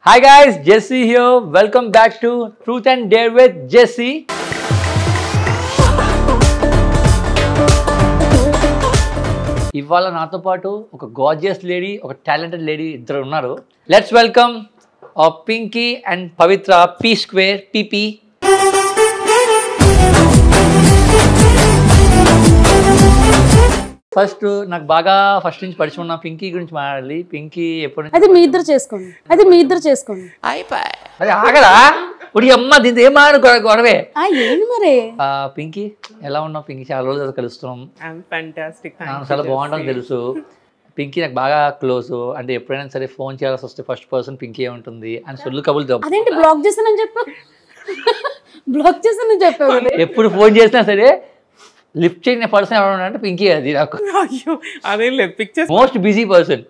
Hi guys, Jesse here. Welcome back to Truth and Dare with Jesse. ఇవాళ నాతో పాటు ఒక గార్జియస్ లేడీ, ఒక టాలెంటెడ్ లేడీ ఇద్దరు ఉన్నారు. Let's welcome Pinky and Pavitra P square PP. First నాకు బాగా ఫస్ట్ నుంచి పరిచయం ఉన్న పింకీ గురించి మాట్లాడాలి. పింకీ ఎప్పుడు అది మీ ఇద్దరు చేసుకోండి అదే ఆగరా ఇప్పుడు అమ్మ దీంతో ఏం మాడు గొడవే. ఏంటి మరి పింకీ ఎలా ఉన్నావు పింకీ? చాలా రోజులు కలుస్తున్నాం. ఫ్యాంటాస్టిక్. చాలా బాగుంటుంది తెలుసు. పింకీ నాకు బాగా క్లోజ్. అంటే ఎప్పుడైనా సరే ఫోన్ చేయాల్సి వస్తే ఫస్ట్ పర్సన్ పింకీ ఉంటుంది అని సొల్లు కబులు. అదేంటి బ్లాక్ చేస్తానని చెప్పావు ఎప్పుడు ఫోన్ చేసినా సరే లిఫ్ట్ చేయని పర్సన్ ఎవరు అంటే పింకీ. అది నాకు అయ్యో అదేం లేదు, పిక్చర్స్ మోస్ట్ బిజీ పర్సన్.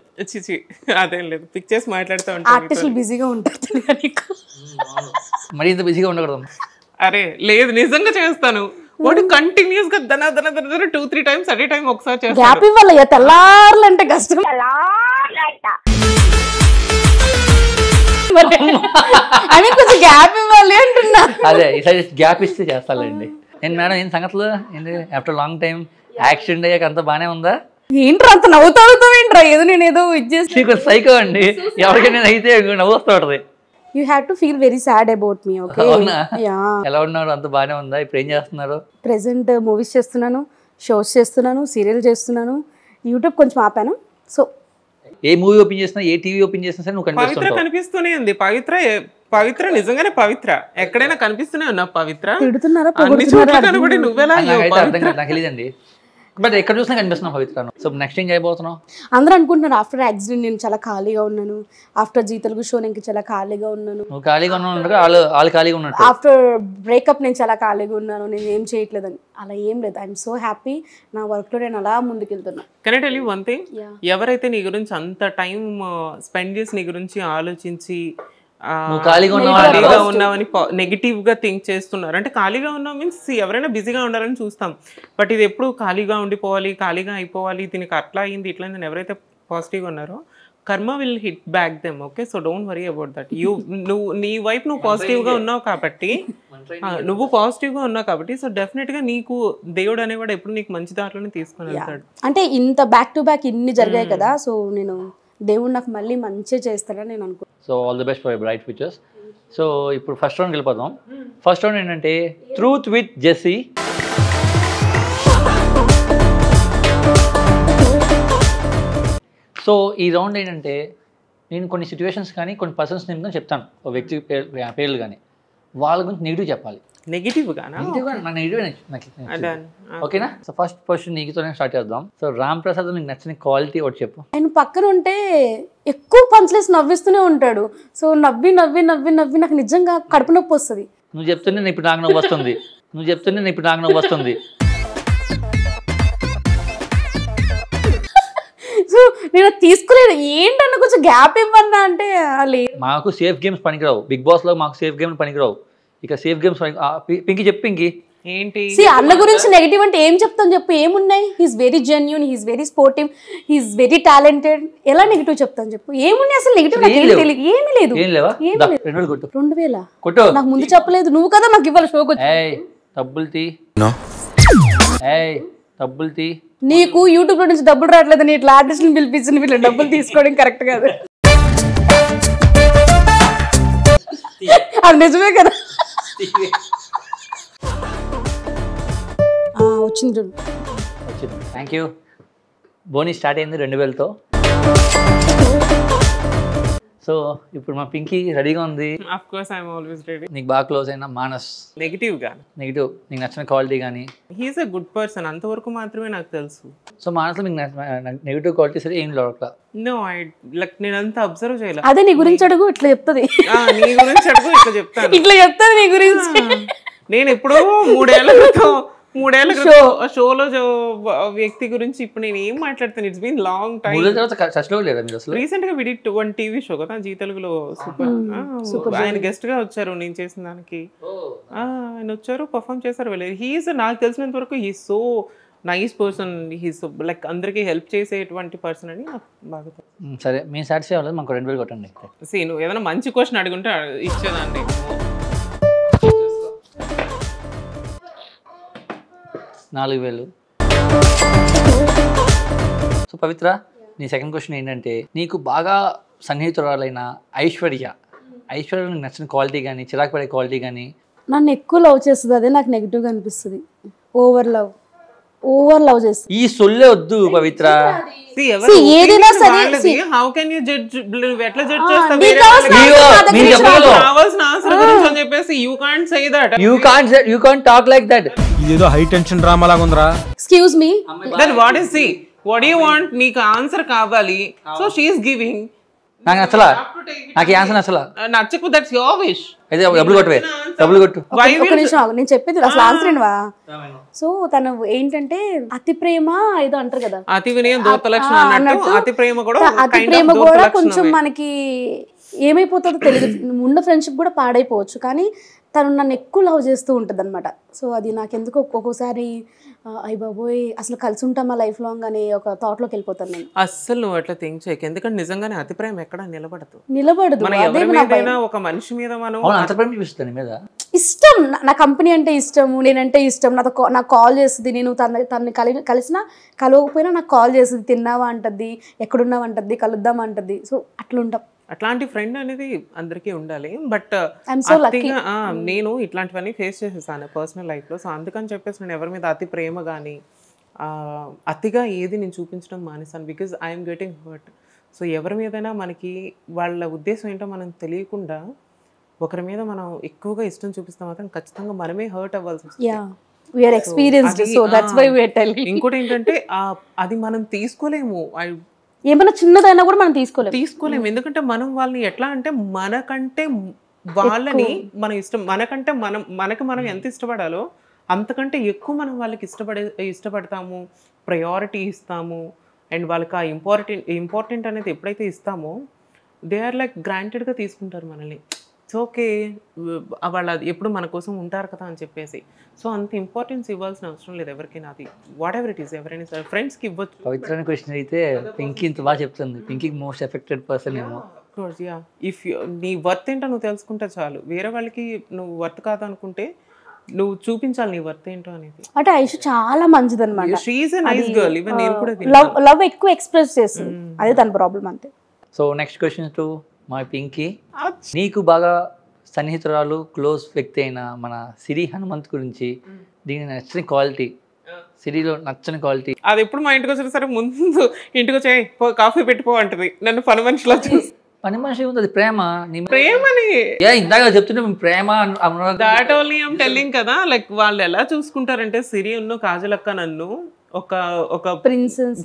అదేం లేదు, పిక్చర్స్ మాట్లాడుతూ ఆర్టిస్టులు బిజీగా ఉంటారు. మరి ఇంత బిజీగా ఉండకూడదు. అరే లేదు, నిజంగా చేస్తాను. వాడు కంటిన్యూస్ గా దన 2-3 times అట్ ఏ టైం ఒకసారి చేస్తాను. గ్యాప్ ఇవ్వాలి, తెల్లారులంటే కష్టం. అని కొంచెం గ్యాప్ ఇవ్వాలి అంటున్నా. అదే ఈసారి గ్యాప్ ఇస్తే చేస్తానండి. నేను మేడం ఏం సంగతులు ఏంటి ఆఫ్టర్ లాంగ్ టైం యాక్సిడెంట్ అయ్యాక అంత బానే ఉందా? ఏంట్రా అంత నవ్వుతాడుతావు ఏంట్రా? ఏదో నేను ఏదో ఇచ్చేసి సైకో అండి. ఎవరికైనా అయితే నవ్వు వస్తూ ఉంటది. You have to feel very sad about me. Okay, ఎలా ఉన్నారు? అంత బానే ఉందా? ఇప్పుడు ఏం చేస్తున్నారు? ప్రెసెంట్ మూవీస్ చేస్తున్నాను, షోస్ చేస్తున్నాను, సీరియల్ చేస్తున్నాను, యూట్యూబ్ కొంచెం ఆపాను. సో ఏ మూవీ ఓపెన్ చేసినా, ఏ టీవీ ఓపెన్ చేసినా సరే నువ్వు పవిత్ర కనిపిస్తూనే ఉంది. పవిత్ర నిజంగానే పవిత్ర ఎక్కడైనా కనిపిస్తూనే ఉన్నా. పవిత్ర తిడుతున్నారా? అన్ని చోట్ల కనబడి నువ్వెలా? నాకు తెలియదండి, బట్ ఎక్కడ చూసినా కనిపిస్తున్నావు పవిత్ర. సో నెక్స్ట్ ఏం చేయబోతున్నావు? అందరూ అనుకుంటున్నారు ఆఫ్టర్ యాక్సిడెంట్ నేను చాలా ఖాళీగా ఉన్నాను, ఆఫ్టర్ జీ తెలుగు షో నేను చాలా ఖాళీగా ఉన్నాను, నువ్వు ఖాళీగా ఉన్నావు, వాళ్ళు ఖాళీగా ఉన్నట్టు. ఆఫ్టర్ బ్రేకప్ నేను చాలా ఖాళీగా ఉన్నాను, నేను ఏం చేయట్లేదని. అలా ఏం లేదు. I'm so happy. నా వర్క్లో నేను అలా ముందుకెళ్తున్నా. Can I tell you one thing? ఎవరైతే నీ గురించి అంత టైం స్పెండ్ చేసి నీ గురించి ఆలోచించి ఖాళీగా ఉన్నావని నెగిటివ్ గా థింక్ చేస్తున్నారు. అంటే ఖాళీగా ఉన్నావు మీన్స్ ఎవరైనా బిజీగా ఉండాలని చూస్తాం, బట్ ఇది ఎప్పుడు ఖాళీగా ఉండిపోవాలి, ఖాళీగా అయిపోవాలి, దీనికి అట్లా అయింది ఇట్లా అయింది. ఎవరైతే పాజిటివ్గా ఉన్నారో కర్మ will hit back them. Okay, so don't worry about that. నువ్వు నీ వైపు నువ్వు పాజిటివ్గా ఉన్నావు కాబట్టి సో డెఫినెట్ గా నీకు దేవుడు అనేవాడు ఎప్పుడు నీకు మంచి దాంట్లోనే తీసుకొని వెళ్తాడు. అంటే ఇంత బ్యాక్ టు బ్యాక్ ఇన్ని జరిగాయి కదా, సో నేను దేవుడు నాకు మళ్ళీ మంచిగా చేస్తాడని నేను అనుకుంటున్నాను. So all the best for bright futures. So ఇప్పుడు ఫస్ట్ రౌండ్కి వెళ్ళిపోదాం. ఫస్ట్ రౌండ్ ఏంటంటే ట్రూత్ విత్ జెస్సీ. సో ఈ రౌండ్ ఏంటంటే నేను కొన్ని సిచ్యువేషన్స్ కానీ కొన్ని పర్సన్స్ నేమ్ కానీ చెప్తాను, ఒక వ్యక్తి పేర్లు కానీ, వాళ్ళ గురించి నెగిటివ్ చెప్పాలి. ఓకేనా? సో ఫస్ట్ క్వశ్చన్ నీకుతోనే స్టార్ట్ చేద్దాం. సో రామ్ ప్రసాద్ నీకు నచ్చిన క్వాలిటీ ఒకటి చెప్పు. ఆయన పక్కన ఉంటే ఎక్కువ పంచలేసి నవ్విస్తూనే ఉంటాడు. సో నవ్వి నాకు నిజంగా కడుపు నొప్పి వస్తుంది. నువ్వు చెప్తుంటే ఇప్పుడు నాకు నవ్వు వస్తుంది. సో నేను తీసుకోలేదు. ఏంటన్నా కొంచెం గ్యాప్ ఇవ్వన్నా అంటే లేదు. మాకు సేఫ్ గేమ్స్ పనికిరావు. బిగ్ బాస్ లో మాకు సేఫ్ గేమ్స్ పనికిరావు. ఇక సేఫ్ గేమ్స్ పింకీ చెప్పు. పింకీ ఏంటి అన్న గురించి నెగిటివ్ అంటే ఏం చెప్తాను చెప్పు? ఏమున్నాయి? He's very genuine, he's very sportive, he's very talented. ఎలా నెగిటివ్ చెప్తాను చెప్పు? ఏమున్నాయి అసలు నెగిటివ్? నాకు ఏమీ లేదు. 2000 నాకు ముందు చెప్పలేదు. నువ్వు కదా మాకు ఇవ్వాలి షోకు. డబ్బులు తీ. నీకు యూట్యూబ్ లో నుంచి డబ్బులు రావట్లేదు, నీ ఇట్లా ఆర్టిస్ట్ పిలిపించిన వీళ్ళు డబ్బులు తీసుకోవడం కరెక్ట్ కాదు. అది నిజమే కదా. వచ్చింది. Thank you. బోనీ స్టార్ట్ అయింది 2000తో. సో ఇప్పుడు మా పింకీ రెడీగా ఉంది. Of course I am always ready. నీకు బాగా క్లోజ్ అయిన మానస్ నెగిటివ్ నీకు నచ్చిన క్వాలిటీ కానీ? He is a good person, అంతవరకు మాత్రమే నాకు తెలుసు. సో మానస్లో మీకు నెగిటివ్ క్వాలిటీ సరే ఏం దొరకలా? నో, నేను అంతా అబ్జర్వ్ చేయలేదు. అదే నీ గురించి అడుగు, ఇట్లా చెప్తుంది. నీ గురించి అడుగు, ఇట్లా చెప్తాను నీ గురించి. నేను ఎప్పుడో 3 ఏళ్ల షోలో వ్యక్తి గురించి ఇప్పుడు నేను ఏం మాట్లాడతాను? It's been long time. Recent గా విడి 1 టీవీ షో కదా జీ తెలుగులో, సూపర్. ఆయన గెస్ట్ గా వచ్చారు నేను చేసిన దానికి. ఆయన వచ్చారు, పర్ఫామ్ చేశారు. నాకు తెలిసినంత వరకు he so nice person, he's like అందరికీ హెల్ప్ చేసేటువంటి పర్సన్ అని నాకు బాగా సరే మేము సాటిస్ఫై అవ్వలేదు, మాకు 2000 కొట్టండి. నువ్వు ఏదైనా మంచి క్వశ్చన్ అడుగుంటే ఇచ్చేదాన్ని. 4000. సో పవిత్ర, నీ సెకండ్ క్వశ్చన్ ఏంటంటే, నీకు బాగా సన్నిహితురాలైన ఐశ్వర్య నీకు నచ్చిన క్వాలిటీ కానీ, చిరాకు పడే క్వాలిటీ కానీ? నన్ను ఎక్కువ లవ్ చేస్తుంది, అదే నాకు నెగిటివ్గా అనిపిస్తుంది. ఓవర్ లవ్ చేస్తుంది. ఈ సొల్లే వద్దు పవిత్ర. ఏదైనా సరే హౌ కెన్ యూ జడ్జ్, ఎట్లా జడ్జ్ కావాల్సిన ఆన్సర్ గురించి అని చెప్పేసి you can't say that, you can't talk like that. ఇదేదో హై టెన్షన్ డ్రామా లాగా ఉందిరా. Excuse me, then what is see, what you want? నీకు ఆన్సర్ కావాలి, సో షీ ఇస్ గివింగ్. నాకు నచ్చలా, నాకు ఈ ఆన్సర్ నచ్చలా. నచ్చకు, దట్స్ యువర్ విష్. అయితే డబ్బులు కొట్టు. ఒక నిమిషం నేను చెప్పేది అసలు ఆన్సర్ ఏంటవా. సో తను ఏంటంటే అతి ప్రేమ ఏదో అంటారు కదా, అతి వినయం దూత లక్షణం అన్నట్టు అతి ప్రేమ కూడా కొంచెం మనకి ఏమైపోతుందో తెలియదు. ఉన్న ఫ్రెండ్షిప్ కూడా పాడైపోవచ్చు, కానీ తను నన్ను ఎక్కువ లవ్ చేస్తూ ఉంటుంది అనమాట. సో అది నాకెందుకు ఒక్కోసారి అయ్య బాబోయ్ అసలు కలిసి ఉంటామా లైఫ్ లాంగ్ అనే ఒక థాట్లోకి వెళ్ళిపోతాను నేను. అస్సలు నువ్వు అట్లా థింక్ చేయకు, ఎందుకంటే నిజంగానే అతి ప్రేమ ఎక్కడ నిలబడదు. ఒక మనిషి మీద మనం ఇష్టం, నా కంపెనీ అంటే ఇష్టము, నేనంటే ఇష్టం, నాకు కాల్ చేస్తుంది, నేను తనని కలిసినా కలవకపోయినా నాకు కాల్ చేస్తుంది, తిన్నావా అంటది, ఎక్కడున్నావా అంటది, కలుద్దామా అంటది. సో అట్లుంటాం. అట్లాంటి ఫ్రెండ్ అనేది అందరికీ ఉండాలి. బట్ నేను ఇట్లాంటివన్నీ ఫేస్ చేసేసాను పర్సనల్ లైఫ్లో. సో అందుకని చెప్పేసి నేను ఎవరి మీద అతి ప్రేమ కానీ అతిగా ఏది నేను చూపించడం మానేసాను, because I'm getting hurt. So ఎవరి మీదైనా మనకి వాళ్ళ ఉద్దేశం ఏంటో మనం తెలియకుండా ఒకరి మీద మనం ఎక్కువగా ఇష్టం చూపిస్తే మాత్రం ఖచ్చితంగా మనమే హర్ట్ అవ్వాల్సి వస్తుంది. ఇంకోటి ఏంటంటే అది మనం తీసుకోలేము, ఏమైనా చిన్నదైనా కూడా మనం తీసుకోలేము. ఎందుకంటే మనం వాళ్ళని ఎట్లా అంటే మనకంటే వాళ్ళని మనం ఇష్టం, మనకి మనం ఎంత ఇష్టపడాలో అంతకంటే ఎక్కువ మనం వాళ్ళకి ఇష్టపడతాము, ప్రయారిటీ ఇస్తాము. అండ్ వాళ్ళకి ఆ ఇంపార్టెంట్ అనేది ఎప్పుడైతే ఇస్తామో దే ఆర్ లైక్ గ్రాంటెడ్గా తీసుకుంటారు మనల్ని. సో ఓకే వాళ్ళు ఎప్పుడు మన కోసం ఉంటారు కదా అని చెప్పేసి. సో అంత ఇంపార్టెన్స్ ఇవ్వాల్సిన అవసరం లేదు ఎవరికైనా, అది వాట్ ఎవర్ ఇట్ ఈస్. ఎవరైనా సరే ఫ్రెండ్స్కి ఇవ్వచ్చు. పవిత్రమైన క్వశ్చన్ అయితే పింకీ ఇంత బాగా చెప్తుంది. పింకీకి మోస్ట్ ఎఫెక్టెడ్ పర్సన్ ఏమో. ఇఫ్ నీ వర్త్ ఏంటో నువ్వు తెలుసుకుంటే చాలు. వేరే వాళ్ళకి నువ్వు వర్త్ కాదనుకుంటే నువ్వు చూపించాలి నీ వర్త్ ఏంటో అనేది. అంటే ఐషు చాలా మంచిది అనమాట. She is a nice girl. Even నేను కూడా లవ్ ఎక్కువ ఎక్స్ప్రెస్ చేస్తుంది, అదే తన ప్రాబ్లం అంతే. So next question to my Pinky. నీకు బాగా సన్నిహితురాలు క్లోజ్ వ్యక్తి అయిన మన సిరి హనుమంత్ గురించి, దీని నచ్చని క్వాలిటీ, సిరిలో నచ్చని క్వాలిటీ. అది ఎప్పుడు మా ఇంటికి వచ్చిన సరే ముందు ఇంటికి వచ్చే కాఫీ పెట్టిపో అంటది నన్ను పని మనిషిలో చూసి. పని మనిషి ఉంది, అది ప్రేమ. ప్రేమని ఇందాక చెప్తుంటే ప్రేమ దాట్ ఓన్లీ ఐమ్ టెల్లింగ్ కదా. లైక్ వాళ్ళు ఎలా చూసుకుంటారంటే సిరి ఉన్ను కాజలక్క నన్ను ఒక princess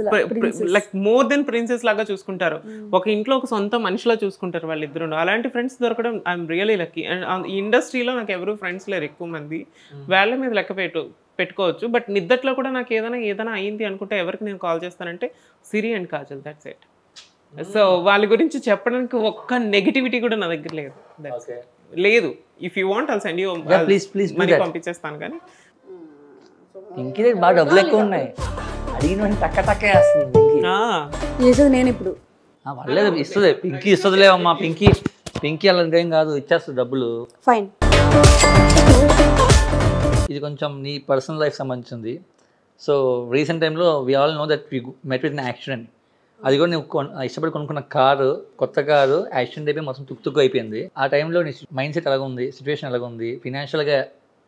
like more than princess లాగా చూసుకుంటారు. ఒక ఇంట్లో ఒక సొంత మనిషిలా చూసుకుంటారు వాళ్ళిద్దరు. అలాంటి ఫ్రెండ్స్ దొరకడం ఐఎమ్ రియలీ లక్కీ. అండ్ ఈ ఇండస్ట్రీలో నాకు ఎవరు ఫ్రెండ్స్ లేరు ఎక్కువ మంది, వాళ్ళ మీద లెక్క పెట్టుకోవచ్చు. బట్ నిద్దట్లో కూడా నాకు ఏదైనా అయింది అనుకుంటే ఎవరికి నేను కాల్ చేస్తానంటే Siri and Kajal, that's it. So వాళ్ళ గురించి చెప్పడానికి ఒక్క నెగిటివిటీ కూడా నా దగ్గర లేదు. If you want I'll send you money పంపించేస్తాను. కానీ పింకీ దగ్గర బాగా డబ్బులు ఎక్కువ ఉన్నాయి, అడిగిన టక్క చేస్తుంది. నేను ఇప్పుడు వాళ్ళేదో ఇస్తుంది, పింకీ ఇస్తుందిలేవమ్మా. పింకీ అలా ఏం కాదు, ఇచ్చేస్తుంది డబ్బులు. ఫైన్. ఇది కొంచెం నీ పర్సనల్ లైఫ్ సంబంధించింది. సో రీసెంట్ టైంలో we all know that we met with an accident. అది కూడా నువ్వు ఇష్టపడి కొనుక్కున్న కారు, కొత్త కారు యాక్సిడెంట్ అయిపోయి మొత్తం తుక్కు అయిపోయింది. ఆ టైంలో నీ మైండ్ సెట్ ఎలాగ ఉంది, సిచ్యువేషన్ ఎలాగ ఉంది, ఫినాన్షియల్గా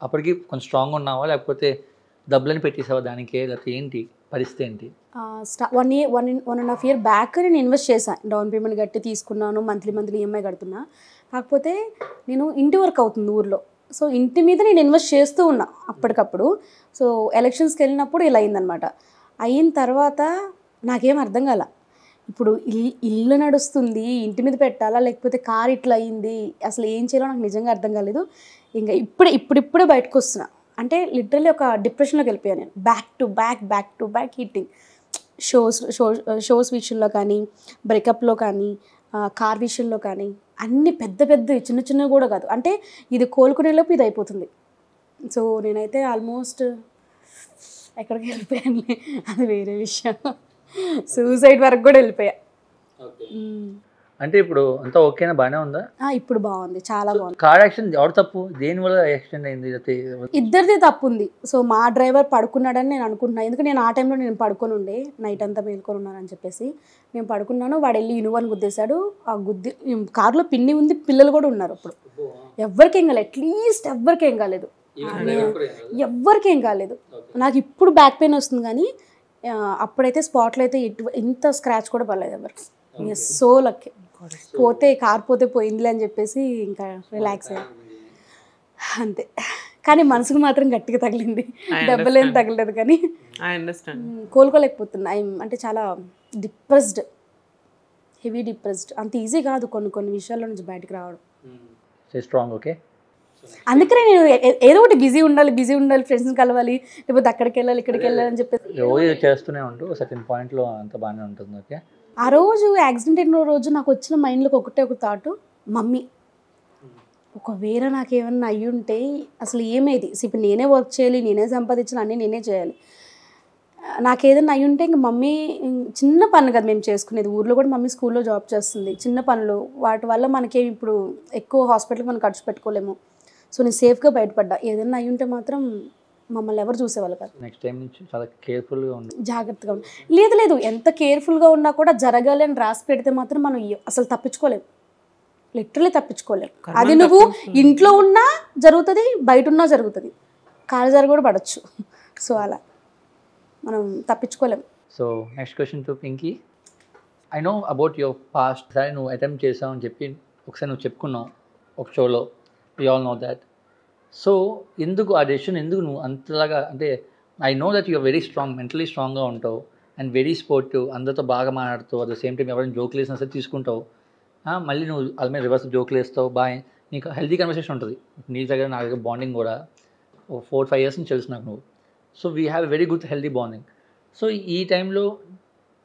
అప్పటికి కొంచెం స్ట్రాంగ్ ఉన్నావా, లేకపోతే డబ్బులని పెట్టేసావా దానికే, లేకపోతే ఏంటి పరిస్థితి ఏంటి? 1.5 year బ్యాక్ నేను ఇన్వెస్ట్ చేశాను, డౌన్ పేమెంట్ కట్టి తీసుకున్నాను, మంత్లీ ఈఎంఐ కడుతున్నా. కాకపోతే నేను ఇంటి వర్క్ అవుతుంది ఊర్లో, సో ఇంటి మీద నేను ఇన్వెస్ట్ చేస్తూ ఉన్నా అప్పటికప్పుడు. సో ఎలక్షన్స్కి వెళ్ళినప్పుడు ఇలా అయిందనమాట. అయిన తర్వాత నాకేం అర్థం కాల, ఇప్పుడు ఇల్లు నడుస్తుంది, ఇంటి మీద పెట్టాలా లేకపోతే కార్ ఇట్లా అయింది, అసలు ఏం చేయాలో నాకు నిజంగా అర్థం కాలేదు. ఇంకా ఇప్పుడిప్పుడే బయటకు వస్తున్నా. అంటే లిటరల్లీ ఒక డిప్రెషన్లోకి వెళ్ళిపోయాను నేను. Back to back hitting shows విషయంలో కానీ, బ్రేకప్లో కానీ, కార్ విషయంలో కానీ, అన్ని పెద్ద చిన్నవి కూడా కాదు. అంటే ఇది కోలుకునేలోపు ఇది అయిపోతుంది. సో నేనైతే ఆల్మోస్ట్ ఎక్కడికి వెళ్ళిపోయాను, అది వేరే విషయం. సూసైడ్ వరకు కూడా వెళ్ళిపోయా. అంటే ఇప్పుడు అంతా ఓకేనా, బాగానే ఉందా? ఇప్పుడు బాగుంది, చాలా బాగుంది. కార్ యాక్సిడెంట్ ఎవరు తప్పు, దేని వల్ల యాక్సిడెంట్ అయింది? ఇద్దరిది తప్పు ఉంది. సో మా డ్రైవర్ పడుకున్నాడని నేను అనుకుంటున్నాను, ఎందుకంటే నేను ఆ టైంలో నేను పడుకొని ఉండే, నైట్ అంతా మేల్కొని ఉన్నానని చెప్పేసి నేను పడుకున్నాను. వాడు వెళ్ళి ఇనువని గుద్దేశాడు. ఆ కార్లో పిన్ని ఉంది, పిల్లలు కూడా ఉన్నారు. అప్పుడు ఎవరికేం కాలేదు, అట్లీస్ట్ ఎవరికేం కాలేదు, ఎవ్వరికేం కాలేదు. నాకు ఇప్పుడు బ్యాక్ పెయిన్ వస్తుంది, కానీ అప్పుడైతే స్పాట్లో అయితే ఇంత స్క్రాచ్ కూడా పడలేదు ఎవరికి. So lucky. పోతే కార్ పోతే పోయిందిలే అని చెప్పేసి ఇంకా రిలాక్స్ అయ్యా అంతే. కానీ మనసుకు మాత్రం గట్టిగా తగిలింది, దెబ్బలేం తగలేదు, కానీ కోలుకోలేకపోతున్నా. అంటే చాలా డిప్రెస్డ్, హెవీ డిప్రెస్డ్. అంత ఈజీ కాదు కొన్ని విషయాల నుంచి బయటకు రావడం. స్ట్రాంగ్. ఓకే, అందుకనే నేను ఏదో ఒకటి బిజీ ఉండాలి, ఫ్రెండ్స్ని కలవాలి, లేకపోతే అక్కడికి వెళ్ళాలి, ఇక్కడికి వెళ్ళాలి అని చెప్పేసి రోజు చేస్తూనే ఉంటూ సర్టెన్ పాయింట్లో అంత బాగానే ఉంటుంది. ఓకే, ఆ రోజు యాక్సిడెంట్ అయిన రోజు నాకు వచ్చిన మైండ్లోకి ఒకటే ఒక థాట్, మమ్మీ ఒకవేళ నాకేమన్నా అయ్యి ఉంటే అసలు ఏమేది, ఇప్పుడు నేనే వర్క్ చేయాలి, నేనే సంపాదించాలి, అన్నీ నేనే చేయాలి. నాకేదన్నా అయ్యి ఉంటే ఇంక మమ్మీ, చిన్న పనులు కదా మేము చేసుకునేది, ఊర్లో కూడా మమ్మీ స్కూల్లో జాబ్ చేస్తుంది, చిన్న పనులు, వాటి వల్ల మనకేం ఇప్పుడు ఎక్కువ హాస్పిటల్కి మనం ఖర్చు పెట్టుకోలేము. సో నేను సేఫ్గా బయటపడ్డా. ఏదన్నా అయ్యి ఉంటే మాత్రం మమ్మల్ని ఎవరు చూసేవాళ్ళు కాదు. నెక్స్ట్ టైం నుంచి చాలా కేర్ఫుల్గా ఉండి జాగ్రత్తగా ఉండి. లేదు ఎంత కేర్ఫుల్గా ఉన్నా కూడా జరగాలి అని రాసి పెడితే మాత్రం మనం అసలు తప్పించుకోలేము, లిటరలీ తప్పించుకోలేము. అది నువ్వు ఇంట్లో ఉన్నా జరుగుతుంది, బయట ఉన్నా జరుగుతుంది, కాలు కూడా పడవచ్చు. సో అలా మనం తప్పించుకోలేము. So next question to Pinky. I know about your past. సరే నువ్వు అటెంప్ట్ చేసావు అని చెప్పి ఒకసారి నువ్వు చెప్పుకున్నావు ఒక షోలో, we all know that. So ఎందుకు ఆ డెసిషన్, ఎందుకు నువ్వు అంతలాగా, అంటే I know that you're very strong, mentally స్ట్రాంగ్గా ఉంటావు అండ్ వెరీ స్పోర్టివ్, అందరితో బాగా మాట్లాడుతావు, అట్ ద సేమ్ టైం ఎవరైనా జోకులు వేసినా సరే తీసుకుంటావు, మళ్ళీ నువ్వు వాళ్ళ మీద రివర్స్ జోకులు వేస్తావు, బాగా నీకు హెల్తీ కన్వర్సేషన్ ఉంటుంది నీ దగ్గర నా దగ్గర. బాండింగ్ కూడా ఒక 4-5 years నుంచి తెలుసు నాకు నువ్వు. So we have a very good healthy bonding. So ఈ టైంలో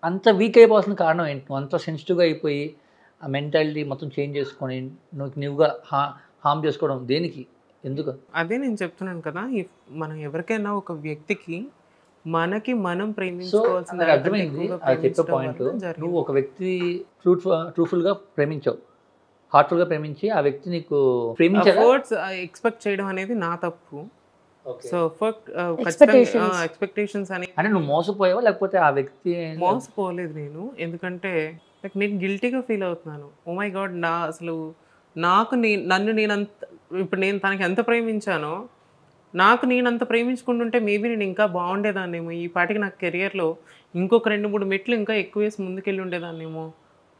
అంత వీక్ అయిపోవాల్సిన కారణం ఏంటి? నువ్వు అంత సెన్సిటివ్గా అయిపోయి ఆ మెంటాలిటీ మొత్తం చేంజ్ చేసుకొని నువ్వుగా హామ్ చేసుకోవడం దేనికి, ఎందుకు? అదే నేను చెప్తున్నాను కదా, మనం ఎవరికైనా ఒక వ్యక్తికి మనకి మనం ప్రేమించుకోవాల్సిన అర్థమైంది. అది చెప్పే పాయింట్, నువ్వు ఒక వ్యక్తి ట్రూఫుల్గా ప్రేమించావు, హార్ట్ఫుల్గా ప్రేమించి ఆ వ్యక్తి నీకు ఎక్స్పెక్ట్ చేయడం అనేది నా తప్పు. సో ఎక్స్పెక్టేషన్స్ అని అంటే నువ్వు మోసపోయావా లేకపోతే ఆ వ్యక్తి? మోసపోలేదు నేను, ఎందుకంటే లైక్ నేను గిల్టీగా ఫీల్ అవుతున్నాను. ఓ మై గాడ్, అసలు నన్ను నేనంత, ఇప్పుడు నేను తనకి ఎంత ప్రేమించానో, నేను అంత ప్రేమించుకుంటుంటే మేబీ నేను ఇంకా బాగుండేదాన్నేమో, ఈ పాటికి నాకు కెరియర్లో ఇంకొక 2-3 మెట్లు ఇంకా ఎక్కువ వేసి ముందుకెళ్ళి ఉండేదాన్నేమో.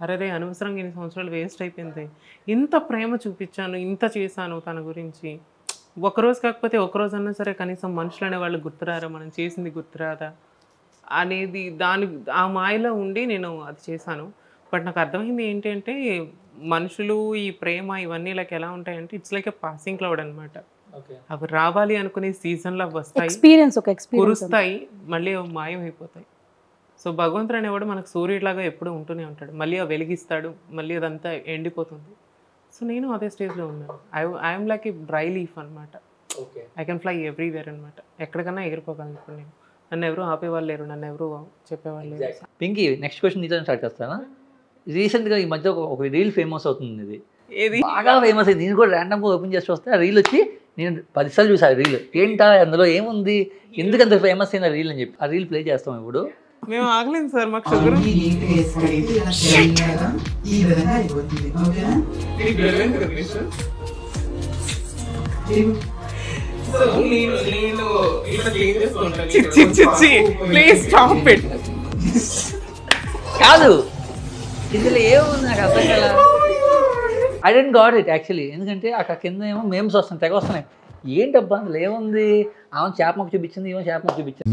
అరే అనవసరంగా 2 సంవత్సరాలు వేస్ట్ అయిపోయింది. ఇంత ప్రేమ చూపించాను, ఇంత చేశాను తన గురించి, ఒకరోజు కాకపోతే ఒకరోజు అన్నా సరే కనీసం మనుషులు అనే వాళ్ళు గుర్తురారా, మనం చేసింది గుర్తురాదా అనేది ఆ మాయలో ఉండి నేను అది చేశాను. బట్ నాకు అర్థమైంది ఏంటి అంటే, మనుషులు ఈ ప్రేమ ఇవన్నీ లైక్ ఎలా ఉంటాయంటే, it's like a passing cloud అనమాట. అవి రావాలి అనుకునే సీజన్లో వస్తాయి, కురుస్తాయి, మళ్ళీ మాయం అయిపోతాయి. సో భగవంతుడు అనేవాడు మనకు సూర్యుడిలాగా ఎప్పుడూ ఉంటూనే ఉంటాడు, మళ్ళీ వెలిగిస్తాడు, మళ్ళీ అదంతా ఎండిపోతుంది. సో నేను అదే స్టేజ్లో ఉన్నాను. I'm like A dry leaf అనమాట. ఐ కెన్ ఫ్లై ఎవ్రీవేర్ అనమాట. ఎక్కడికన్నా ఎగిరిపోగలను ఇప్పుడు నేను. నన్ను ఎవరు ఆపేవాళ్ళు లేరు, నన్ను ఎవరు చెప్పేవాళ్ళు లేరు. పింకీ, నెక్స్ట్ క్వశ్చన్ నీతో స్టార్ట్ చేస్తానా? రీసెంట్గా ఈ మధ్య ఒక రీల్ ఫేమస్ అవుతుంది, ఇది బాగా ఫేమస్ అయింది. నేను కూడా ర్యాండమ్గా ఓపెన్ చేసి వస్తే ఆ రీల్ వచ్చి నేను 10 సార్లు చూసాను. రీల్ ఏంటా, అందులో ఏముంది, ఎందుకంత ఫేమస్ అయిన రీల్ అని చెప్పి ఆ రీల్ ప్లే చేస్తాం ఇప్పుడు. మేము ఆగలేము సార్, మాకు షుగర్. కాదు, ఇందులో ఏముంది నాకు అర్థం కదా. I don't got it actually. ఎందుకంటే అక్కడ కింద ఏమో మేమ్స్ వస్తున్నాయి, తెగ వస్తున్నాయి. ఏంటబ్బా అందులో ఏముంది, ఆమె చేప మొక్క చూపించింది, ఏమో చేప మొక్క చూపించింది.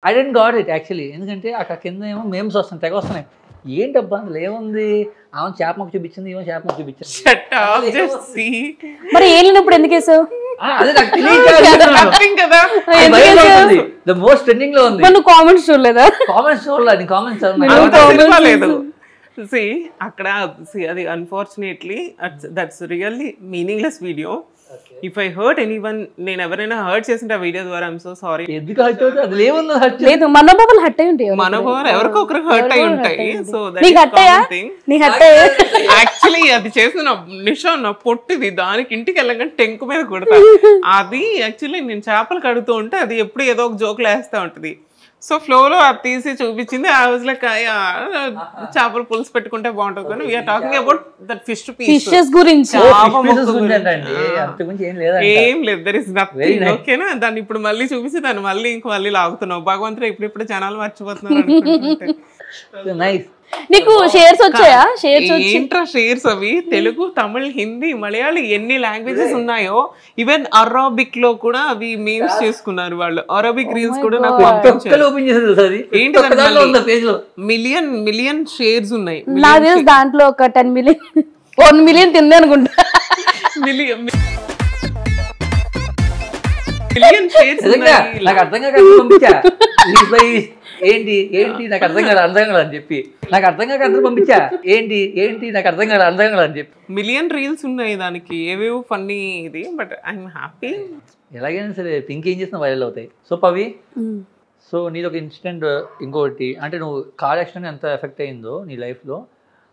I don't got it actually. ఎందుకంటే అక్కడ కింద ఏమో మేమ్స్ వస్తున్నాయి, తెగ వస్తున్నాయి. ఏంటబ్బా అందులో ఏముంది, ఆమె చేప మొక్క చూపించింది, ఏమో చేప మొక్క చూపించింది. మరి ఏలినప్పుడు ఎందుకు వేసావు? అదే నాకు తెలియదు. ద మోస్ట్ ట్రెండింగ్ లో ఉంది. నువ్వు కామెంట్స్ చూడలేదా? కామెంట్స్ చూడలేదు, కామెంట్స్ అక్కడ అది unfortunately that's really meaningless video. If I hurt anyone, నేను ఎవరైనా హర్ట్ చేసింటే ఆ వీడియో ద్వారా ఐఎమ్ సో సారీ. ఎందుకు హర్ట్ అవుతుంది? అది ఏముందో హర్ట్ లేదు మనోభావాలు హర్ట్ అయి ఉంటాయి, మనోభావాలు ఎవరికో ఒకరికి హర్ట్ అయి ఉంటాయి. సో నీకు హర్ట్ అయ్యా? నీకు హర్ట్ అయ్యా? యాక్చువల్లీ అది చేసిన నిషా నా పొట్టిది, దానికి ఇంటికి వెళ్ళగానే టెంకు మీద కొడతా. అది యాక్చువల్లీ నేను చేపలు కడుతూ ఉంటే అది ఎప్పుడు ఏదో ఒక జోకులు వేస్తూ ఉంటుంది. సో ఫ్లోలో అది తీసి చూపించింది. ఐ వాజ్ లైక్ చేపలు పులుసు పెట్టుకుంటే బాగుంటుంది కానీ we're talking about that fish fishes గురించి. ఏం లేదు, దర్ ఇస్ నథింగ్. ఓకేనా, దాన్ని ఇప్పుడు మళ్ళీ చూపించి దాన్ని మళ్ళీ లాగుతున్నావు. భగవంతుడు ఇప్పుడు జనాలు మర్చిపోతున్నారు. నీకు షేర్స్ వచ్చాయా? ఏంట్రా షేర్స్ అవి? తెలుగు, తమిళ్, హిందీ, మలయాళీ ఎన్ని లాంగ్వేజెస్ ఉన్నాయో ఈవెన్ అరబిక్ లో కూడా అవి మీమ్స్ చేసుకున్నారు వాళ్ళు. అరబిక్ రీల్స్ కూడా నాకు మిలియన్ షేర్స్ ఉన్నాయి. నాకు దాంట్లో ఒక 10 మిలియన్ 1 మిలియన్ తింది అనుకుంటా. మిలియన్ షేర్స్ నాకు అర్థం కాక ఏంటి నాకు అర్థం కాదు అని చెప్పి నాకు అర్థం కాక అందరూ పంపించా. ఏంటి నాకు అర్థం కాదు అని చెప్పి మిలియన్ రీల్స్ ఉన్నాయి దానికి, ఏవేవో ఫన్నీ ఇది. But I'm happy. ఎలాగైనా సరే పింక్ ఏం చేసినా వైరల్ అవుతాయి. సో పవి, సో నీది ఒక ఇన్సిడెంట్, ఇంకోటి అంటే నువ్వు కార్ యాక్సిడెంట్ ఎంత ఎఫెక్ట్ అయిందో నీ లైఫ్లో.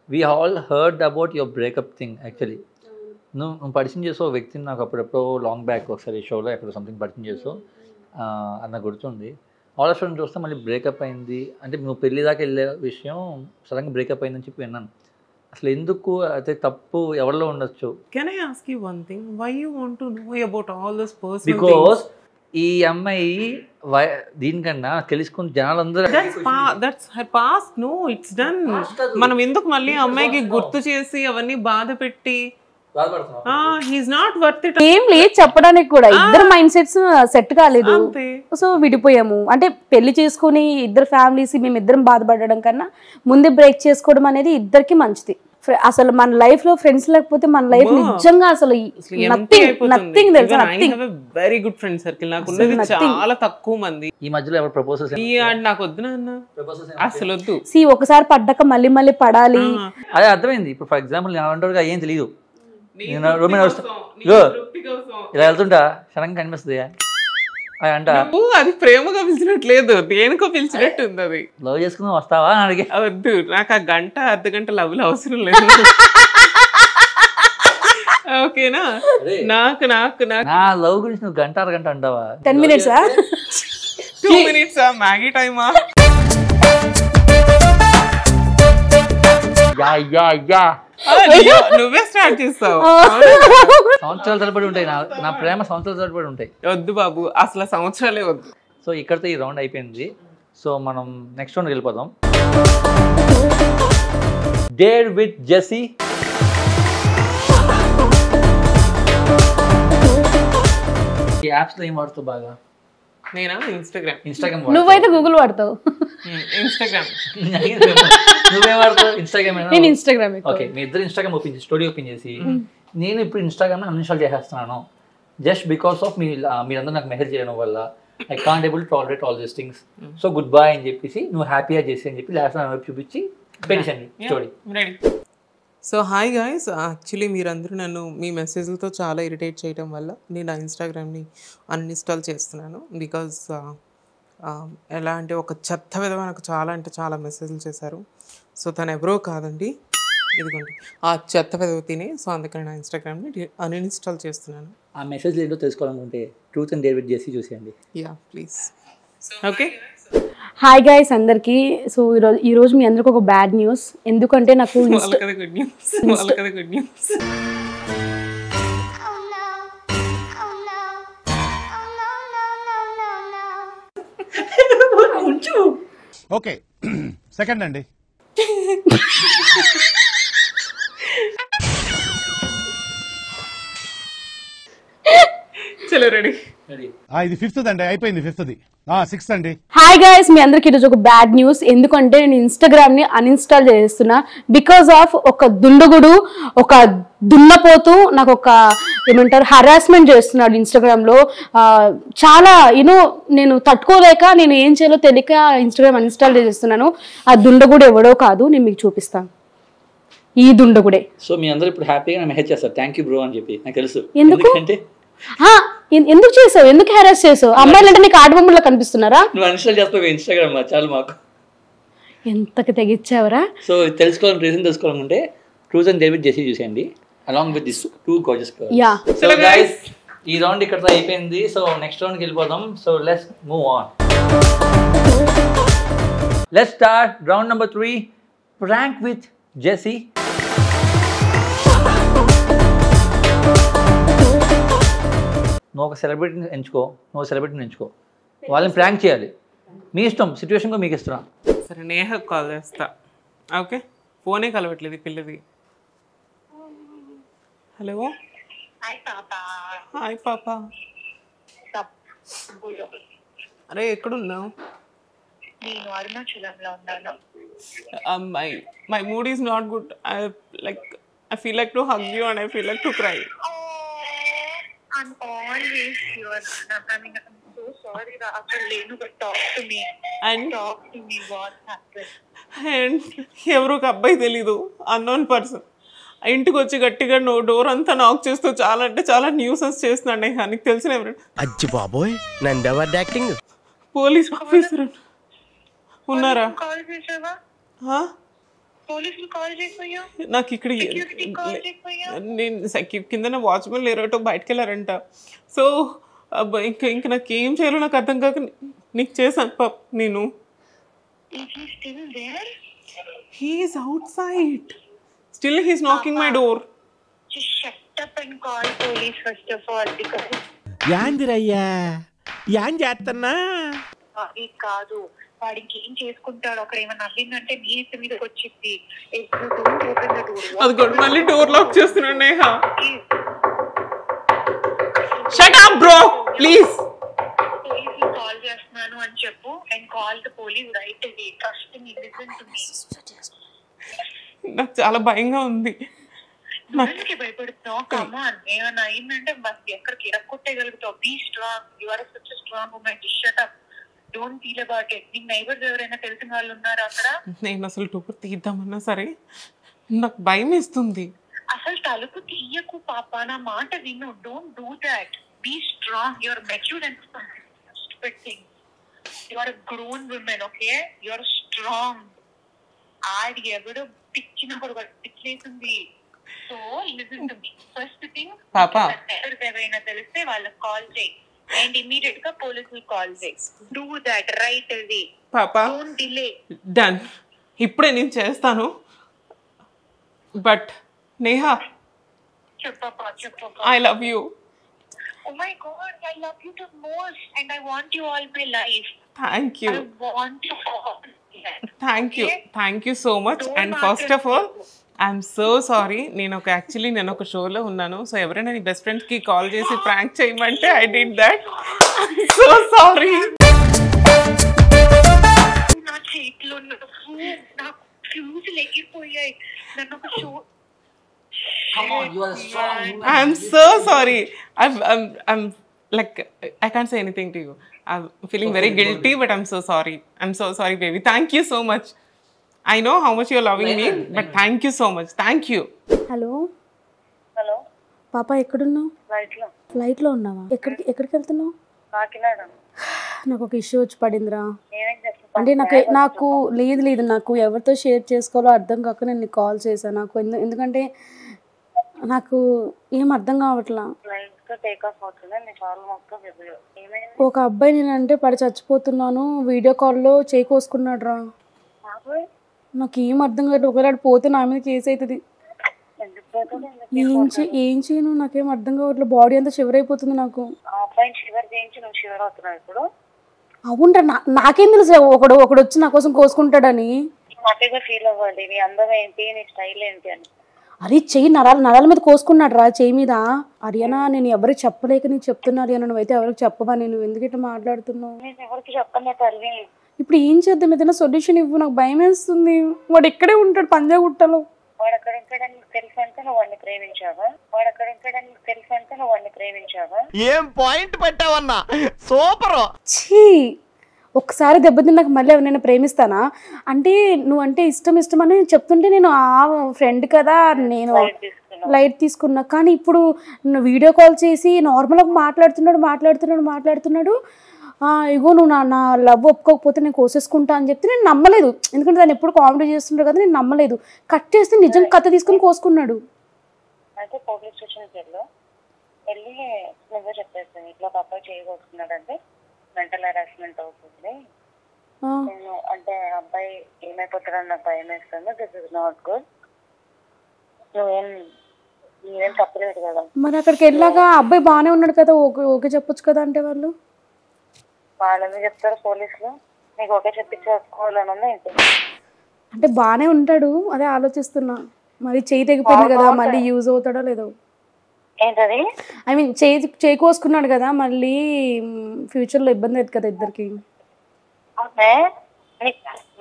We all heard about your breakup thing. Actually నువ్వు పరిచయం చేసావు వ్యక్తిని నాకు అప్పుడెప్పుడో లాంగ్ బ్యాక్ ఒకసారి షోలో ఎక్కడ సంథింగ్ పరిచయం చేసావు అన్న గుర్తుంది. ఆల్ ఆఫ్ సడన్ చూస్తే మళ్ళీ బ్రేకప్ అయింది అంటే నువ్వు పెళ్లి దాకా వెళ్ళే విషయం సడన్గా బ్రేకప్ అయిందని చెప్పి విన్నాను. అసలు ఎందుకు? అయితే తప్పు ఎవరిలో ఉండొచ్చు? Can I ask you one thing, why you want to know about all this personal things? Because ఈ అమ్మాయి దీనికన్నా తెలుసుకుని జనాలందరూ that's her past. No, it's done. మనం ఎందుకు మళ్ళీ అమ్మాయికి గుర్తు చేసి అవన్నీ బాధ పెట్టి ఏం లేదు చెప్పడానికి కూడా. ఇద్దరు మైండ్ సెట్స్ సెట్ కాలేదు, సో విడిపోయాము. అంటే పెళ్లి చేసుకుని ఇద్దరు ఫ్యామిలీస్ మేమిద్దరం బాధపడడం కన్నా ముందే బ్రేక్ చేసుకోవడం అనేది ఇద్దరికి మంచిది. అసలు మన లైఫ్ లో ఫ్రెండ్స్ లేకపోతే మన లైఫ్ నిజంగా అసలు నథింగ్ తెలుసా. వెరీ గుడ్ ఫ్రెండ్ సర్కిల్ నాకు ఉన్నది చాలా తక్కువ మంది. ఈ మధ్యలో ఎవరు ప్రపోజల్స్ నాకు వద్దు నాన్న, అసలు వద్దు. ఒకసారి పడ్డాక మళ్ళీ పడాలి. అదే అర్థమైంది. ఇప్పుడు ఫర్ ఎగ్జాంపుల్ నేను అంటాడుగా ఏం తెలియదు, ఇలా వెళ్తుంటా సడన్గా కనిపిస్తుంది అంట. అది ప్రేమగా పిలిచినట్లేదు, దేనికో పిలిచినట్టు ఉంది. అది లవ్ చేసుకుని వస్తావా అని అడిగి వద్దు, నాకు ఆ గంట అర్ధగంట లవ్లు అవసరం లేదు. ఓకేనా, నాకు నాకు నా లవ్ గురించి నువ్వు గంట అరగంట అంటావా? 10 minutes 2 minutes మ్యాగీ టైమా? నువ్వే స్టార్ట్ చేస్తావు. సంవత్సరాల తరబడి ఉంటాయి నా ప్రేమ, సంవత్సరాల తరబడి ఉంటాయి. వద్దు బాబు, అసలు సంవత్సరాలే వద్దు. సో ఇక్కడితో ఈ రౌండ్ అయిపోయింది. సో మనం నెక్స్ట్ రౌండ్కి వెళ్ళిపోదాం. Dare with Jessie. ఈ యాప్స్లో ఏం వాడుతావు బాగా? నేనా? ఇన్స్టాగ్రామ్. నువ్వైతే గూగుల్ వాడతావు. ఇన్స్టాగ్రామ్. నువ్వేం వాడతావు? ఇన్స్టాగ్రామ్. నేను ఇన్స్టాగ్రామ్. ఓకే, మీ ఇద్దరు ఇన్స్టాగ్రామ్ స్టోరీ ఓపెన్ చేసి నేను ఇప్పుడు ఇన్స్టాగ్రామ్ అన్ఇన్స్టాల్ చేసేస్తున్నాను జస్ట్ బికాస్ ఆఫ్ మీరందరూ నాకు మెసేజ్ చేయడం వల్ల I can't able to tolerate all these things. So good bye అని చెప్పేసి నువ్వు హ్యాపీగా చేసి అని చెప్పి లాస్ట్ వైపు చూపించి పెట్టేసండి story. So hi guys, actually మీరందరూ నన్ను మీ మెసేజ్లతో చాలా ఇరిటేట్ చేయడం వల్ల నేను ఆ ఇన్స్టాగ్రామ్ని అన్ఇన్స్టాల్ చేస్తున్నాను. బికాజ్ ఎలా అంటే ఒక చెత్త విధంగా నాకు చాలా అంటే చాలా మెసేజ్లు చేశారు. సో తను ఎవరో కాదండి, ఇదిగోండి ఆ చెత్త విధవ తినే. సో అందుకని నా ఇన్స్టాగ్రామ్ని అన్ఇన్స్టాల్ చేస్తున్నాను. ఆ మెసేజ్ ఏంటో తెలుసుకోవాలనుకుంటే truth and dare with Jesse చూసేయండి. Yeah please. Okay, hi guys అందరికి. సో ఈరోజు మీ అందరికి ఒక బ్యాడ్ న్యూస్. ఎందుకంటే నాకు గుడ్ న్యూస్. ఓకే సెకండ్ అండి. చలో రెడీ. ఇది 5th అండి, అయిపోయింది 5th. 6th అండి. హాయ్ గైస్, మీ అందరికి ఈరోజు ఒక బ్యాడ్ న్యూస్. ఎందుకంటే నేను ఇన్స్టాగ్రామ్ ని అన్ఇన్స్టాల్ చేస్తున్నా బికాస్ ఆఫ్ ఒక దుండగుడు, ఒక దున్నపోతూ నాకు ఒక ఏమంటారు హరాస్మెంట్ చేస్తున్నాడు ఇన్స్టాగ్రామ్ లో. చాలా నేను తట్టుకోలేక నేను ఏం చేయాలో తెలియక ఇన్స్టాగ్రామ్ అన్ఇన్స్టాల్ చేస్తున్నాను. ఆ దుండగుడు ఎవడో కాదు, నేను మీకు చూపిస్తాను. ఈ దుండగుడే. సో మీ అందరూ ఇప్పుడు హ్యాపీగా మెసేజ్ చేస్తారు థ్యాంక్ యూ బ్రో అని చెప్పి, నాకు తెలుసు. ఎందుకు? ఎందుకంటే ఎందుకు చేసావు, ఎందుకు హెరాస్ చేసావు? అమ్మాయిలు అంటే నీకు ఆడబొమ్మలా కనిపిస్తున్నారా? నువ్వు అన్ఇన్స్టాల్ చేస్తావు ఇన్స్టాగ్రామ్, చాలు మాకు. ఎంతకు తెగిచ్చావరా? సో రీజన్ తెలుసుకోవాలంటే ట్రూత్ అండ్ డేవిడ్ జెస్సీ చూసేయండి along with this 2 gorgeous girls. Yeah. So guys ఈ రౌండ్ ఇక్కడ అయిపోయింది. సో నెక్స్ట్ రౌండ్కి వెళ్ళిపోదాం. So let's move on. Let's start round number 3, prank with Jessie. నువ్వు ఒక సెలబ్రిటీని ఎంచుకో, వాళ్ళని ప్రాంక్ చేయాలి. మీ ఇష్టం, సిచ్యువేషన్ కూడా మీకు ఇస్తున్నా. సరే నేహ కాల్ చేస్తా. ఓకే, ఫోనే కలవట్లేదు పిల్లది. హలో. హాయ్ పాపా. అరే ఎక్కడున్నావు? నేను అరుణాచలంలో ఉన్నాను. My mood is not good. I feel like to hug you and I feel like to cry. I'm always here. I'm so sorry that after Lenu, but talk to me. What happened? And ఎవరు ఒక అబ్బాయి తెలీదు, unknown person ఇంటికి వచ్చి గట్టిగా door అంతా నాక్ చేస్తూ చాలా అంటే చాలా న్యూసెన్స్ చేస్తున్నాడు. నీకు తెలిసిన ఎవరు? అచ్చి బాబోయ్, నందెవర్ యాక్టింగ్. పోలీస్ ఆఫీసర్ ఉన్నారా? కాల్ చేసావా? పోలీసులు కాల్ చేయకపోయా? నాకు ఇక్కడ నేను కింద వాచ్మెన్ లేరటో బయటకు వెళ్ళారంట. సో ఇంకా నాకు ఏం చేయాలో నాకు అర్థం కాక నీకు చేశాను పాప. నేను he's outside still he's knocking my door. Shut up and call police first of all because యాందిరయ్యా యాన్ చేస్తున్నా అది కాదు, వాడికి ఏం చేసుకుంటాడు. అక్కడ ఏమన్నా నవ్విందంటే నీ ఇంటి మీదకి వచ్చింది. అది కూడా మళ్ళీ డోర్ లాక్ చేస్తున్నాడు. Neha shut up bro please. పోలీసులు కాల్ చేస్తున్నాను అని చెప్పు and call the police right away. Trust me, listen to me. నాకు చాలా భయంగా ఉంది. నువ్వెందుకు భయపడుతున్నావు? కమాన్, ఏమన్నా అయిందంటే ఎక్కడికి ఇరక్కొట్టేయగలుగుతావు. Be strong, you are such a strong women. Just shut up, don't feel about it. నీకు నైబర్స్ ఎవరైనా తెలిసిన వాళ్ళు ఉన్నారా అక్కడ? నేను అసలు డోర్ తీద్దామన్నా సరే నాకు భయం వేస్తుంది. అసలు తలుపు తీయకు పాప, నా మాట విను. Don't do that. Be strong, you are matured and stupid thing. You are a grown women, okay? You are strong. ఆడి ఎవడో పిచ్చినప్పుడు పిచ్చిలేస్తుంది. So listen to me. First thing, పాపా ఎవరైనా తెలిస్తే వాళ్ళకి కాల్ చేయి అండ్ ఇమీడియట్ గా పోలీసులు కాల్ చేయి. Do that right away. పాపా డోంట్ డిలే. డన్, ఇప్పుడే నేను చేస్తాను. బట్ నేహా, చెప్పప్పా చెప్పప్పా. I love you. Oh my God, I love you the most and I want you all my life. Thank you. I want you all. Thank you so much. And first of all, I'm so sorry. నేను ఒక షోలో ఉన్నాను. So ఎవరైనా నీ best friends కి call చేసి prank చేయమంటే I did that. I'm so sorry. నా చేతిలో నా ఫ్యూజ్ లెగిపోయాయి. నన్ను ఒక show. Come on, you are strong. I'm so sorry. I'm like I can't say anything to you. I'm feeling very guilty, but I'm so sorry. I'm so sorry, baby. Thank you so much. I know how much you're loving me, but thank you so much. Thank you. Hello hello పాప, ఎక్కడున్నావు? ఫ్లైట్లో ఉన్నావా? ఎక్కడికి వెళ్తున్నావు? నాకు ఒక issue వచ్చి పడిందిరా. అంటే నాకు లేదు నాకు ఎవరితో షేర్ చేసుకోవాలో అర్థం కాక నేను నీకు కాల్ చేశాను. నాకు ఎందుకంటే నాకు ఏం అర్థం కావట్లా. ఒక అబ్బాయి నేనంటే పడి చచ్చిపోతున్నాను, వీడియో కాల్లో చేయి కోసుకున్నాడు రా. నాకు ఏం అర్థం కాదు. ఒకవేళ పోతే నా మీద కేసు అవుతుంది. ఏం చేయను నాకేం అర్థం కావట్లేదు. బాడీ అంతా షివర్ అయిపోతుంది నాకు. అవునరా, నాకేం తెలుసు ఒకడు వచ్చి నా కోసం కోసుకుంటాడని. అరే చెయ్యి నరాల మీద కోసుకున్నాడు రా, చెయ్యి మీద. అరియానా, నేను ఎవరికి చెప్పలేక నీకు చెప్తున్నా. అరియానా, నువ్వైతే ఎవరికి చెప్పవా? నేను ఎందుకు ఇట్లా మాట్లాడుతున్నావు? ఇప్పుడు ఏం చేద్దాం? ఏదైనా సొల్యూషన్ ఇవ్వు, నాకు భయం వేస్తుంది. వాడు ఇక్కడే ఉంటాడు, పంజాగుట్టలో. ఏం పాయింట్ పెట్టావన్నా, సూపర్. ఛీ, ఒక్కసారి దెబ్బతిన్నాక మళ్ళీ ఎవరైనా ప్రేమిస్తానా అంటే నువ్వు అంటే ఇష్టం అని చెప్తుంటే నేను ఆ ఫ్రెండ్ కదా నేను లైట్ తీసుకున్నా. కానీ ఇప్పుడు వీడియో కాల్ చేసి నార్మల్గా మాట్లాడుతున్నాడు ఇగో నువ్వు నా లవ్ ఒప్పుకోకపోతే నేను కోసేసుకుంటా అని చెప్తే నేను నమ్మలేదు. ఎందుకంటే దాన్ని ఎప్పుడు కామెడీ చేస్తుంటారు కదా, నేను నమ్మలేదు. కట్ చేస్తే నిజం కథ తీసుకుని కోసుకున్నాడు. అయితే పోలీస్ స్టేషన్కి వెళ్ళి నువ్వే చెప్పేస్తాను ఇట్లా ఒక అబ్బాయి చేయగలుగుతున్నాడంటే మెంటల్ హెరాస్మెంట్ అవుతుంది, నేను అంటే అబ్బాయి ఏమైపోతాడని నాకు భయం వేస్తుంది, దిస్ ఇస్ నాట్ గుడ్, నువ్వేం తప్పలేదు కదా. మరి అక్కడికి వెళ్ళాక అబ్బాయి బాగానే ఉన్నాడు కదా, ఓకే చెప్పొచ్చు కదా అంటే వాళ్ళని చెప్తారు పోలీసులు, నీకు ఓకే చెప్పించుకోవాలని ఉంది ఏంటి? అంటే బాగానే ఉంటాడు, అదే ఆలోచిస్తున్నా. మరి చేయి తెగిపోయింది కదా, మళ్ళీ యూజ్ అవుతాడో లేదో. ఏంటది? ఐ మీన్ చేయి కోసుకున్నాడు కదా, మళ్ళీ ఫ్యూచర్లో ఇబ్బంది అవుతుంది కదా ఇద్దరికి.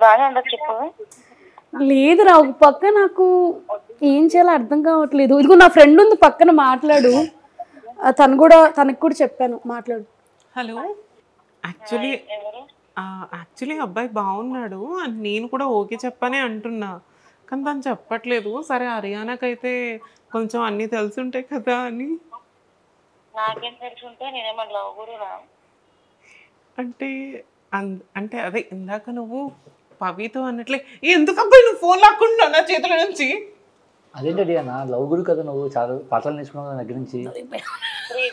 బాగానే ఉండదు చెప్పు. లేదురా, ఒక పక్క నాకు ఏం చేయాలో అర్థం కావట్లేదు. ఇదిగో నా ఫ్రెండ్ ఉంది పక్కన, మాట్లాడు. తనకు కూడా చెప్పాను మాట్లాడు. హలో, యాక్చువల్లీ అబ్బాయి బాగున్నాడు అని నేను కూడా ఓకే చెప్పనే అంటున్నా, కానీ తను చెప్పట్లేదు. సరే హర్యానాకైతే కొంచెం అన్నీ తెలిసి ఉంటాయి కదా అని. నాకేం తెలిసి ఉంటే నేనేమన్నా లవ్ కూడా అంటే అదే ఇందాక నువ్వు పవితో అన్నట్లే, ఎందుకు అబ్బాయి నువ్వు ఫోన్ లాక్కుంటున్నావు నా చేతుల నుంచి? అదేంటి అన్న, లవ్ గురు కదా, నువ్వు చాలా పాటలు నేర్చుకున్నావు దగ్గర నుంచి.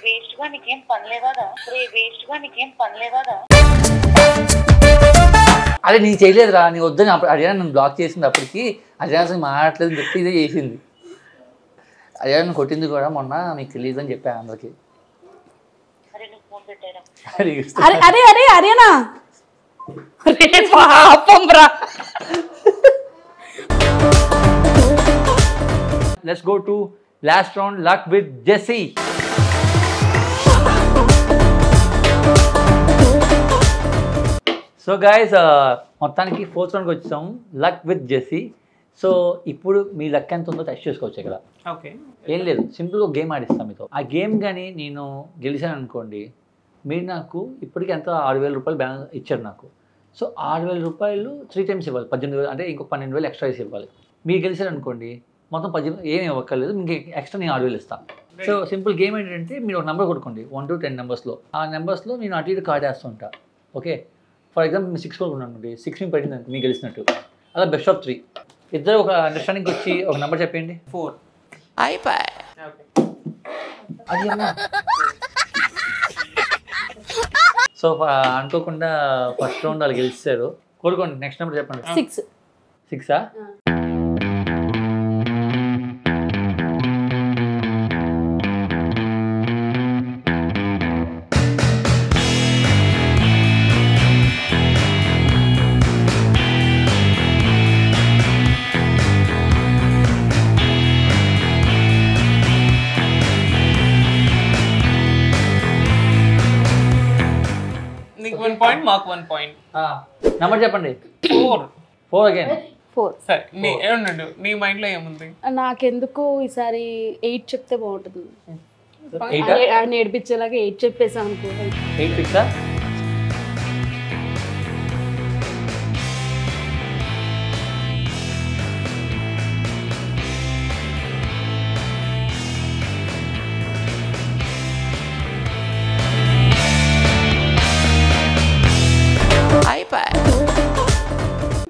వేస్ట్ గా నీకేం పని లేదా? అదే నేను చేయలేదురా, నీ వద్దని అడిగా నన్ను బ్లాక్ చేసింది. అప్పటికి అడిగా అసలు మాట్లాడలేదు చెప్పి ఇదే చేసింది. అడిగా నన్ను కొట్టింది కూడా మొన్న, మీకు తెలియదు అని చెప్పాను అందరికి. అరే అరేనా పాపంరా. Let's go to last round, luck with Jesse. So guys, మొత్తానికి 4th రౌండ్కి వచ్చాం, లక్ విత్ జెస్సీ. సో ఇప్పుడు మీ లక్ ఎంత ఉందో టెస్ట్ చేసుకోవచ్చు ఇక్కడ. ఓకే, ఏం లేదు, సింపుల్గా గేమ్ ఆడిస్తాం మీతో. ఆ గేమ్ కానీ నేను గెలిచాను అనుకోండి, మీరు నాకు ఇప్పటికీ ఎంత 6,000 రూపాయలు బ్యాలెన్స్ ఇచ్చారు నాకు. సో 6,000 రూపాయలు 3 times ఇవ్వాలి, 18,000 అంటే ఇంకొక 12,000 ఎక్స్ట్రా వేసి ఇవ్వాలి. మీరు గెలిచారు అనుకోండి, మొత్తం 18 ఏమి ఇవ్వక్కర్లేదు, మీకు ఎక్స్ట్రా నేను 6,000 ఇస్తాను. సో సింపుల్ గేమ్ ఏంటంటే, మీరు ఒక నెంబర్ కొట్టుకోండి 1 to 10 నెంబర్స్లో. ఆ నెంబర్స్లో నేను అటు ఇటు కార్డ్ వేస్తుంటా. ఓకే, ఫర్ ఎగ్జాంపుల్ మీరు 6 కొనుక్కున్నాను, 6 మీకు పడింది అనుకో, మీకు గెలిచినట్టు. అలా బెస్ట్ ఆఫ్ 3. ఇద్దరు ఒక అండర్స్టాండింగ్ వచ్చి ఒక నెంబర్ చెప్పండి. 4 అయిపోయి. అది అమ్మా. సో అనుకోకుండా ఫస్ట్ రౌండ్ వాళ్ళు గెలిచారు. కోరుకోండి, నెక్స్ట్ నెంబర్ చెప్పండి. 6. 6ఆ? నీకు 1 point, మాకు 1 point. నెంబర్ చెప్పండి. 4 అగైన్. 4. సరే, ఏమన్నాడు నీ మైండ్లో ఏముంది? నాకెందుకో ఈసారి 8 చెప్తే బాగుంటుంది. 8ఆ? నేర్పించేలాగా 8 చెప్పేసా అనుకో. 8 6ఆ?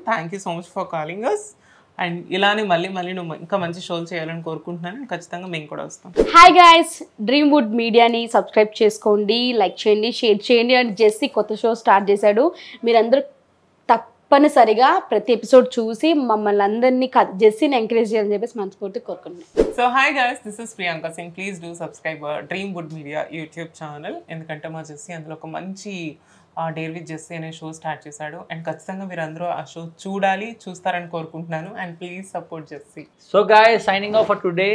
Thank you so much for calling us. And ఇలానే మళ్ళీ నువ్వు ఇంకా మంచి షోలు చేయాలని కోరుకుంటున్నాను. ఖచ్చితంగా మేము కూడా వస్తాం. హాయ్ గైస్, డ్రీమ్వుడ్ మీడియాని సబ్స్క్రైబ్ చేసుకోండి, లైక్ చేయండి, షేర్ చేయండి. అండ్ జెస్సీ కొత్త షో స్టార్ట్ చేశాడు. మీరందరూ తప్పనిసరిగా ప్రతి ఎపిసోడ్ చూసి మమ్మల్ని అందరినీ జెస్సీని ఎంకరేజ్ చేయాలని చెప్పేసి మనస్ఫూర్తి కోరుకుంటున్నాను. So hi guys, this is Priyanka Singh. Please do subscribe Dreamwood Media YouTube channel. ఎందుకంటే మా జెస్సీ అందులో ఒక మంచి డేర్ విత్ జెస్సీ అనే షో స్టార్ట్ చేశాడు. అండ్ ఖచ్చితంగా మీరు అందరూ ఆ షో చూస్తారని కోరుకుంటున్నాను. And please support Jesse. So guys, signing off for today.